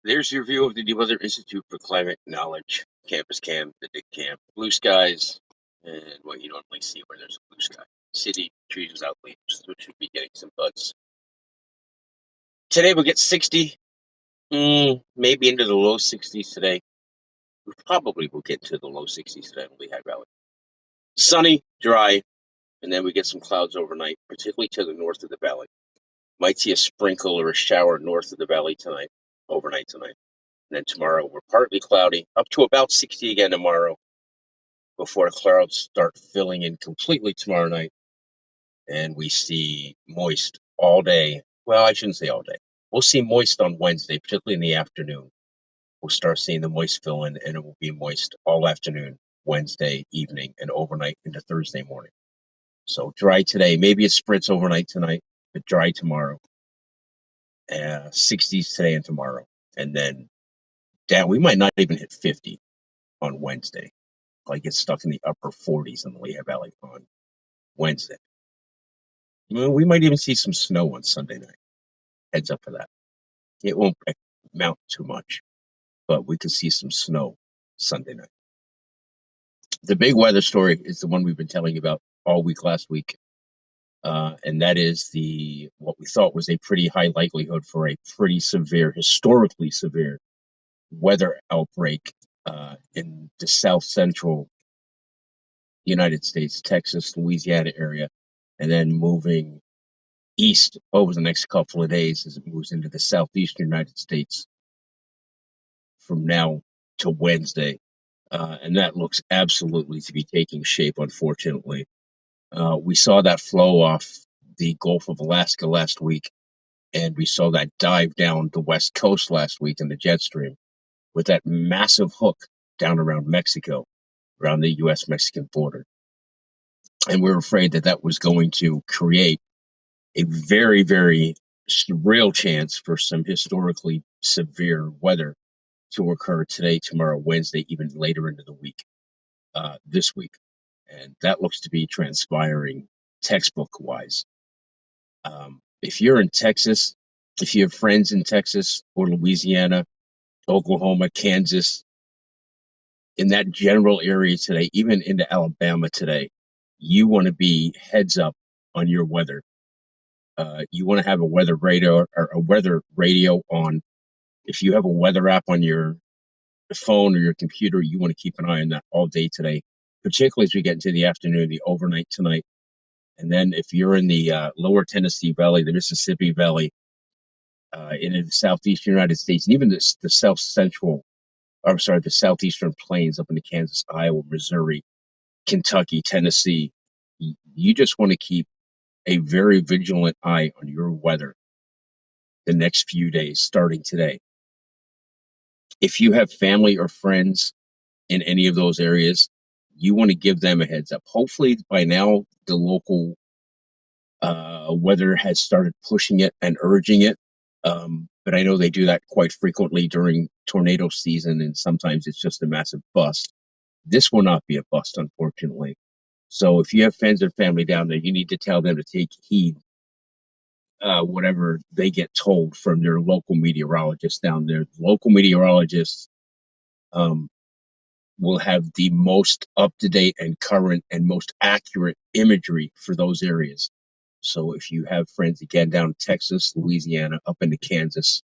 There's your view of the Weather Institute for Climate Knowledge Campus Cam, the Dick Camp. Blue skies and what you normally see where there's a blue sky. City, trees without leaves, so it should be getting some buds. Today we'll get 60, maybe into the low 60s today. We probably will get to the low 60s today in Lehigh Valley. Sunny, dry, and then we get some clouds overnight, particularly to the north of the valley. Might see a sprinkle or a shower north of the valley tonight, overnight tonight. And then tomorrow we're partly cloudy, up to about 60 again tomorrow, before clouds start filling in completely tomorrow night. And we see moist all day. Well, I shouldn't say all day. We'll see moist on Wednesday, particularly in the afternoon. We'll start seeing the moist fill in, and it will be moist all afternoon, Wednesday evening, and overnight into Thursday morning. So dry today, maybe it spritz overnight tonight, but dry tomorrow. 60s today and tomorrow. And then down, we might not even hit 50 on Wednesday. Like get stuck in the upper 40s in the Lehigh Valley on Wednesday. We might even see some snow on Sunday night. Heads up for that. It won't amount too much, but we could see some snow Sunday night. The big weather story is the one we've been telling you about all week last week, and that is what we thought was a pretty high likelihood for a pretty severe, historically severe weather outbreak in the south central United States, Texas, Louisiana area, and then moving east over the next couple of days as it moves into the southeastern United States from now to Wednesday. And that looks absolutely to be taking shape, unfortunately. We saw that flow off the Gulf of Alaska last week, and we saw that dive down the west coast last week in the jet stream with that massive hook down around Mexico, around the U.S.-Mexican border. And we were afraid that that was going to create a very, very real chance for some historically severe weather to occur today, tomorrow, Wednesday, even later into the week, this week. And that looks to be transpiring textbook-wise. If you're in Texas, if you have friends in Texas or Louisiana, Oklahoma, Kansas, in that general area today, even into Alabama today, you want to be heads up on your weather. You want to have a weather radio on. If you have a weather app on your phone or your computer, you want to keep an eye on that all day today, particularly as we get into the afternoon, the overnight tonight. And then if you're in the lower Tennessee Valley, the Mississippi Valley, in the southeastern United States, and even the southeastern plains up into Kansas, Iowa, Missouri, Kentucky, Tennessee, you just want to keep a very vigilant eye on your weather the next few days, starting today. If you have family or friends in any of those areas, you want to give them a heads up. Hopefully by now, the local weather has started pushing it and urging it. But I know they do that quite frequently during tornado season, and sometimes it's just a massive bust. This will not be a bust, unfortunately. So if you have friends and family down there, you need to tell them to take heed, whatever they get told from their local meteorologists down there. Local meteorologists will have the most up-to-date and current and most accurate imagery for those areas. So if you have friends, again, down in Texas, Louisiana, up into Kansas,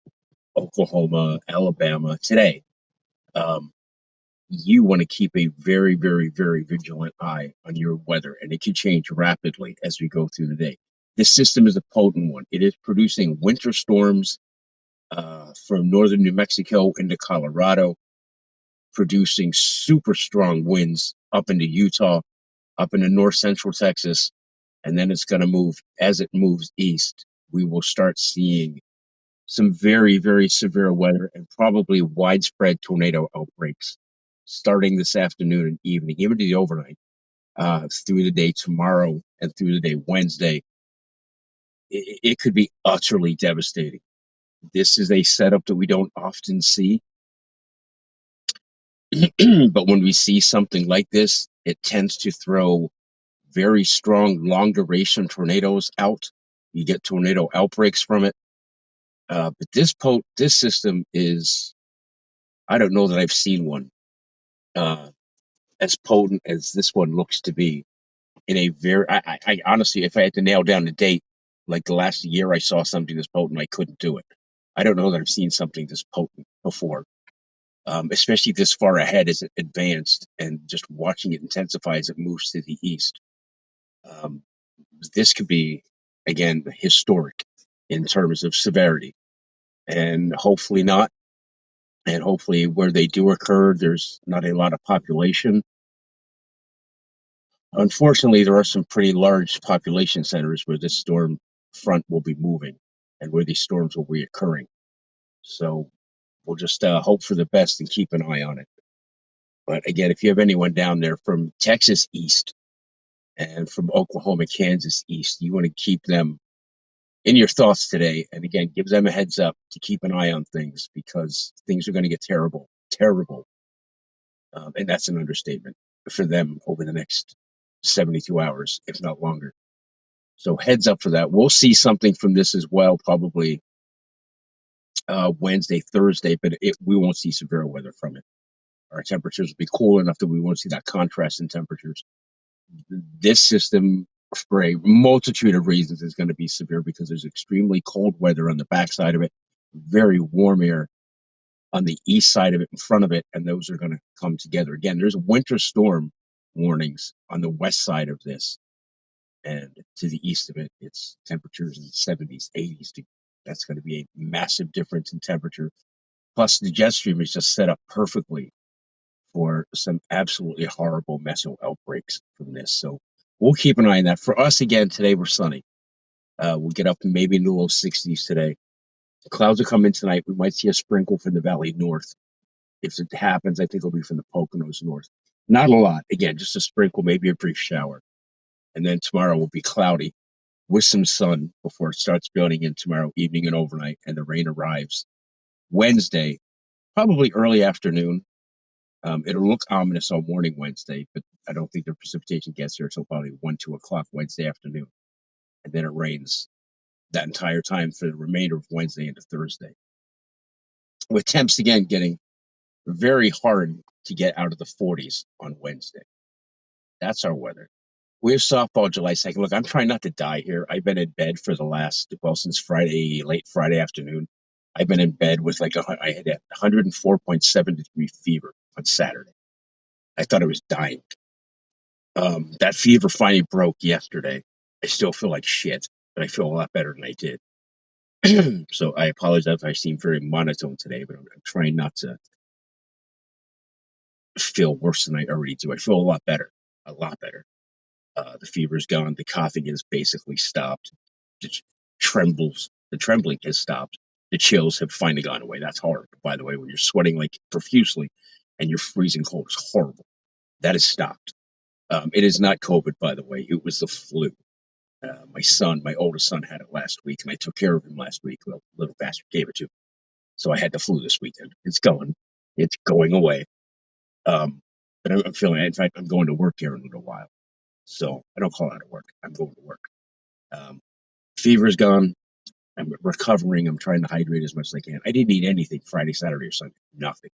Oklahoma, Alabama today, you want to keep a very, very, very vigilant eye on your weather, and it can change rapidly as we go through the day. This system is a potent one. It is producing winter storms from northern New Mexico into Colorado, producing super strong winds up into Utah, up into north central Texas, and then it's going to move as it moves east. We will start seeing some very, very severe weather and probably widespread tornado outbreaks starting this afternoon and evening, even to the overnight, through the day tomorrow and through the day Wednesday. It could be utterly devastating. This is a setup that we don't often see. But when we see something like this, it tends to throw very strong, long duration tornadoes out. You get tornado outbreaks from it. But this system is, I don't know that I've seen one uh, as potent as this one looks to be. In a very, I honestly, if I had to nail down the date, like the last year I saw something this potent, I couldn't do it. I don't know that I've seen something this potent before, especially this far ahead as it advanced and just watching it intensify as it moves to the east. Um, this could be, again, historic in terms of severity, and hopefully not. And hopefully, where they do occur, there's not a lot of population. Unfortunately, there are some pretty large population centers where this storm front will be moving and where these storms will be occurring. So we'll just hope for the best and keep an eye on it. But again, if you have anyone down there from Texas east and from Oklahoma, Kansas east, you want to keep them in your thoughts today. And again, give them a heads up to keep an eye on things because things are going to get terrible, terrible. And that's an understatement for them over the next 72 hours, if not longer. So heads up for that. We'll see something from this as well, probably Wednesday, Thursday, but we won't see severe weather from it. Our temperatures will be cool enough that we won't see that contrast in temperatures. This system, for a multitude of reasons, is going to be severe because there's extremely cold weather on the backside of it, very warm air on the east side of it, in front of it, and those are going to come together. Again, there's winter storm warnings on the west side of this, and to the east of it, it's temperatures in the 70s, 80s. That's going to be a massive difference in temperature. Plus, the jet stream is just set up perfectly for some absolutely horrible meso outbreaks from this. So we'll keep an eye on that. For us, again, today we're sunny. We'll get up to maybe in the low 60s today. The clouds will come in tonight. We might see a sprinkle from the valley north. If it happens, I think it'll be from the Poconos north. Not a lot. Again, just a sprinkle, maybe a brief shower. And then tomorrow will be cloudy with some sun before it starts building in tomorrow evening and overnight, and the rain arrives Wednesday, probably early afternoon. It'll look ominous on morning Wednesday, but I don't think the precipitation gets here until probably 1, 2 o'clock Wednesday afternoon. And then it rains that entire time for the remainder of Wednesday into Thursday. With temps again getting very hard to get out of the 40s on Wednesday. That's our weather. We have softball July 2nd. Look, I'm trying not to die here. I've been in bed for the last, well, since Friday, late Friday afternoon. I've been in bed with I had a 104.7-degree fever on Saturday. I thought I was dying. That fever finally broke yesterday. I still feel like shit, but I feel a lot better than I did. So I apologize if I seem very monotone today, but I'm trying not to feel worse than I already do. I feel a lot better, a lot better. The fever's gone. The coughing is basically stopped. The the trembling has stopped. The chills have finally gone away. That's hard, by the way, when you're sweating like profusely and you're freezing cold. It's horrible. That has stopped. It is not COVID, by the way. It was the flu. My oldest son, had it last week, and I took care of him last week. Well, little bastard gave it to me. So I had the flu this weekend. It's going. It's going away. But I'm feeling, in fact, I'm going to work here in a little while. So I don't call out of work. I'm going to work. Um, Fever's gone. I'm recovering. I'm trying to hydrate as much as I can. I didn't eat anything Friday, Saturday, or Sunday. Nothing.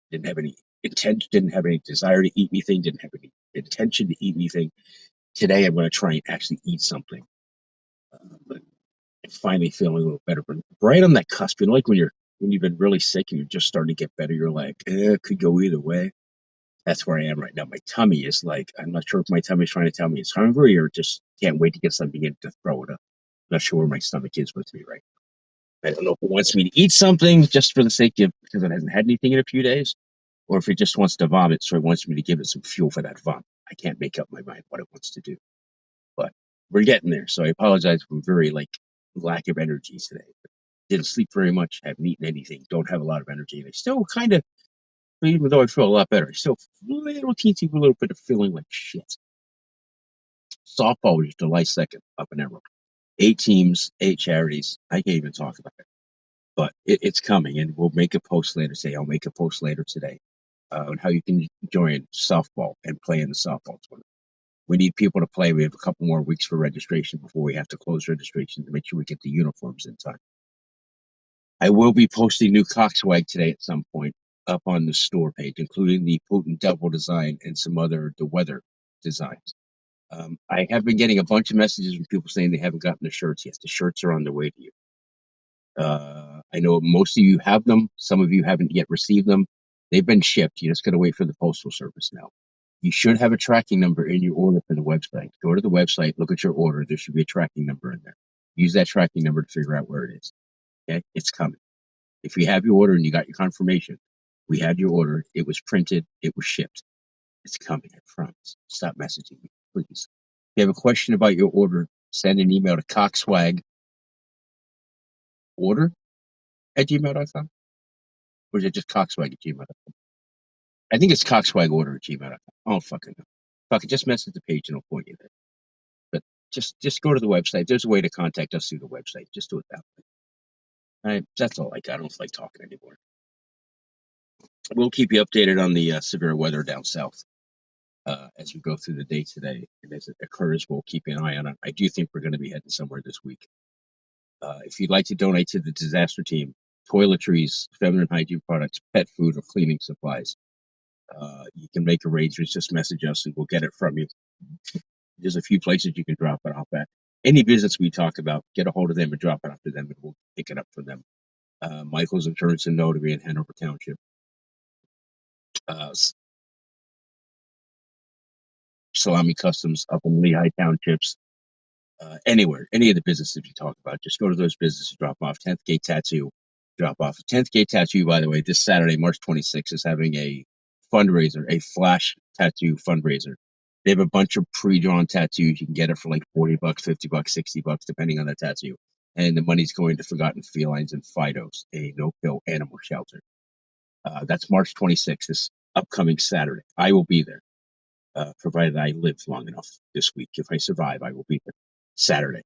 Didn't have any intent. Didn't have any desire to eat anything. Didn't have any intention to eat anything. Today, I'm going to try and actually eat something. But I'm finally feeling a little better. But right on that cusp, like when you've been really sick and you're just starting to get better, you're like, it could go either way. That's where I am right now. My tummy is like, I'm not sure if my tummy is trying to tell me it's hungry or just can't wait to get something in to throw it up. Not sure where my stomach is with me right now. I don't know if it wants me to eat something just for the sake of because it hasn't had anything in a few days, or if it just wants to vomit, so it wants me to give it some fuel for that vomit. I can't make up my mind what it wants to do, but we're getting there. So I apologize for very like lack of energy today. Didn't sleep very much, haven't eaten anything, don't have a lot of energy, and I still kind of, even though I feel a lot better, I still little teensy little bit of feeling like shit. Softball was July 2nd up in Emerald. 8 teams, 8 charities. I can't even talk about it, but it's coming, and we'll make a post later today. I'll make a post later today on how you can join softball and play in the softball tournament. We need people to play. We have a couple more weeks for registration before we have to close registration to make sure we get the uniforms in time. I will be posting new cockswag today at some point up on the store page, including the Putin Devil design and some other the weather designs. I have been getting a bunch of messages from people saying they haven't gotten the shirts yet. The shirts are on their way to you. I know most of you have them. Some of you haven't yet received them. They've been shipped. You just got to wait for the postal service now. You should have a tracking number in your order for the website. Go to the website, look at your order. There should be a tracking number in there. Use that tracking number to figure out where it is. Okay, it's coming. If you have your order and you got your confirmation, we had your order. It was printed. It was shipped. It's coming. I promise. Stop messaging me, please. If you have a question about your order, send an email to cockswagorder@gmail.com. Or is it just cockswag@gmail.com? I think it's cockswagorder@gmail.com. I don't fucking know. Fuck it, just message the page and I'll point you there. But just go to the website. There's a way to contact us through the website. Just do it that way. All right, that's all I got. I don't feel like talking anymore. We'll keep you updated on the severe weather down south as we go through the day today. And as it occurs, we'll keep an eye on it. I do think we're going to be heading somewhere this week. If you'd like to donate to the disaster team, toiletries, feminine hygiene products, pet food, or cleaning supplies, you can make arrangements. Just message us and we'll get it from you. There's a few places you can drop it off at. Any business we talk about, get a hold of them and drop it off to them, and we'll pick it up for them. Michael's Insurance and Notary in Hanover Township. Uh, Salami Customs up in Lehigh Townships. Anywhere, any of the businesses you talk about, just go to those businesses, drop off. 10th Gate Tattoo, drop off. 10th Gate Tattoo, by the way, this Saturday, March 26th, is having a fundraiser, a flash tattoo fundraiser. They have a bunch of pre-drawn tattoos. You can get it for like $40, $50, $60, depending on the tattoo. And the money's going to Forgotten Felines and Fidos, a no-kill animal shelter. That's March 26th, this upcoming Saturday. I will be there, provided I live long enough this week. If I survive, I will be there Saturday.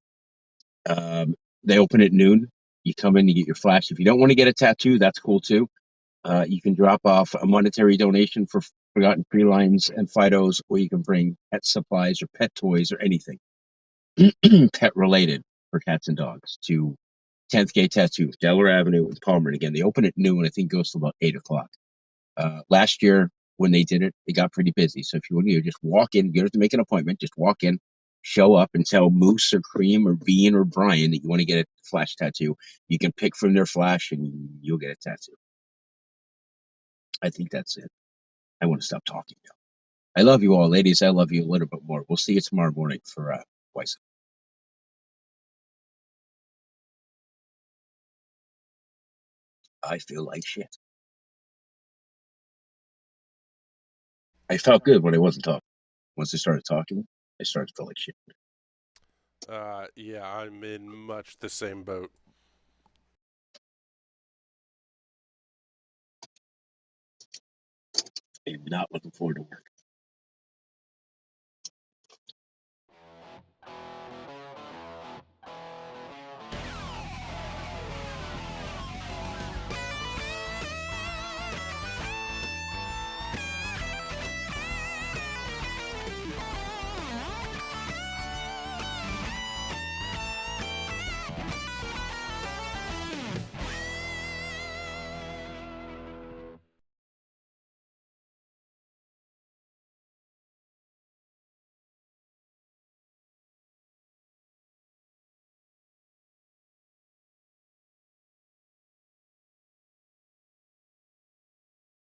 They open at noon. You come in, you get your flash. If you don't want to get a tattoo, that's cool too. You can drop off a monetary donation for Forgotten Felines and Fidos, or you can bring pet supplies or pet toys or anything pet related for cats and dogs to 10th Gate Tattoo, Delaware Avenue in Palmer. And again, they open at noon. I think it goes to about 8 o'clock. Last year when they did it, it got pretty busy. So if you want to just walk in, you don't have to make an appointment. Just walk in, show up, and tell Moose or Cream or Bean or Brian that you want to get a flash tattoo. You can pick from their flash, and you'll get a tattoo. I think that's it. I want to stop talking now. I love you all, ladies. I love you a little bit more. We'll see you tomorrow morning for WYCEL. I feel like shit. I felt good when I wasn't talking. Once I started talking, I started to feel like shit. Yeah, I'm in much the same boat. I'm not looking forward to work.